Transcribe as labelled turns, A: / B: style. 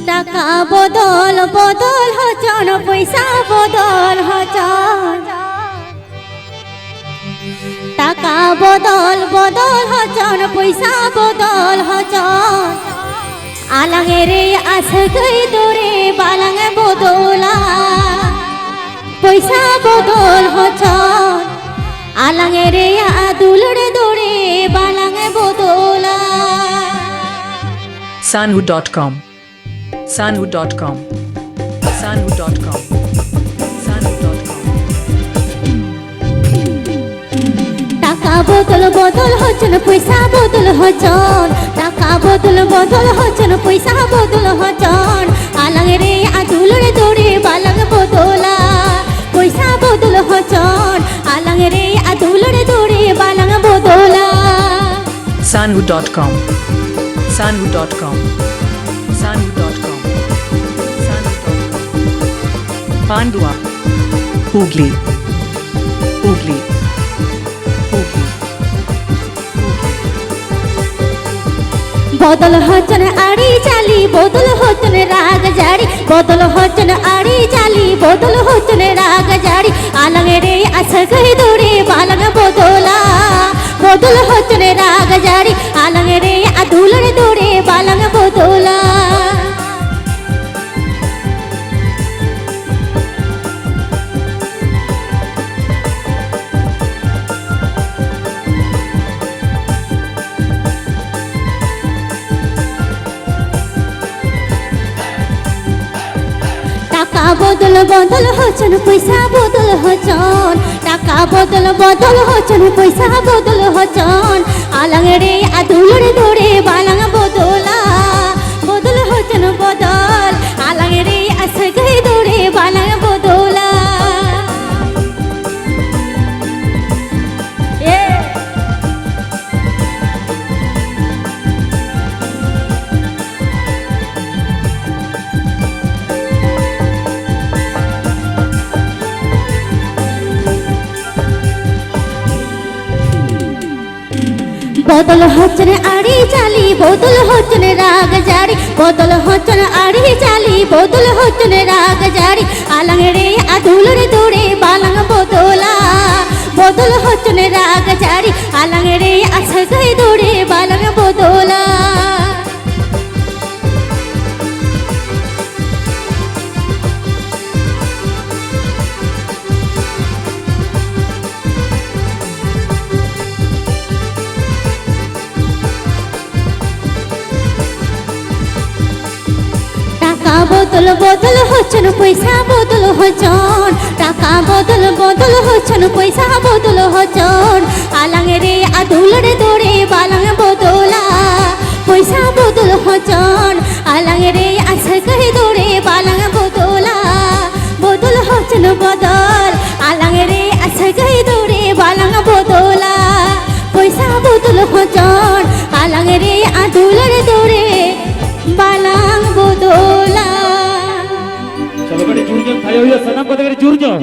A: টাকা বদল বদল হচন পয়সা বদল হচন টাকা বদল বদল হচন পয়সা বদল হচন আলাঙে রে আসে গই দরে বালাঙে বদলা পয়সা বদল হচন আলাঙে রে আদুলড়ে দরে বালাঙে বদলা
B: Sanhu.com Sanhu.com Sanhu.com Sanhu.com
A: টাকা বদল বদল হচন পয়সা বদল হচন টাকা বদল বদল হচন পয়সা বদল হচন আলাঙে রে আদুলড়ে দরে বালাঙে বদলা পয়সা বদল হচন আলাঙে রে আদুলড়ে দরে বালাঙে বদলা
B: Sanhu.com Sanhu.com Sanhu.com Sanhu.com Pandua Hooghly Hooghly Hooghly
A: বদল হচন আড়ি চালি বদল হচন রাগ জাড়ি বদল হচন আড়ি চালি বদল হচন রাগ জাড়ি আলাঙে রে আসে গই দরে বালাঙে বদলা বদল হচন রাগ জাড়ি আলাঙে রে আদুলড়ে দরে বালাঙে বদলা টাকা বদল বদল হচন পয়সা বদল হচন টাকা বদল বদল হচন পয়সা বদল হচন আলাঙে রে আদুলড়ে দরে বালাঙে বদলা বদল হচন বদল আলাঙে রে আসে গই দরে বালাঙে বদলা বদল হচন আড়ি চালি বদল হচন রাগ জাড়ি বদল হচন আড়ি চালি বদল হচন রাগ জাড়ি আলাঙে রে আদুলড়ে দরে বালাঙে বদলা বদল হচন রাগ জাড়ি আলাঙে রে আসে গই দরে বালাঙে বদলা টাকা বদল বদল হচন পয়সা বদল হচন টাকা বদল বদল হচন পয়সা বদল হচন আলাঙে রে আদুলড়ে দরে বালাঙে বদলা পয়সা বদল হচন আলাঙে রে আসে গই দরে বালাঙে বদলা বদল হচন বদল আলাঙে রে আসে গই দরে বালাঙে বদলা পয়সা বদল হচন আলাঙে রে আদুলড়ে দরে বালাং বদলা
C: चलो बड़े जुड़ जाओ थाली हुई है सनम को देख जुड़ जाओ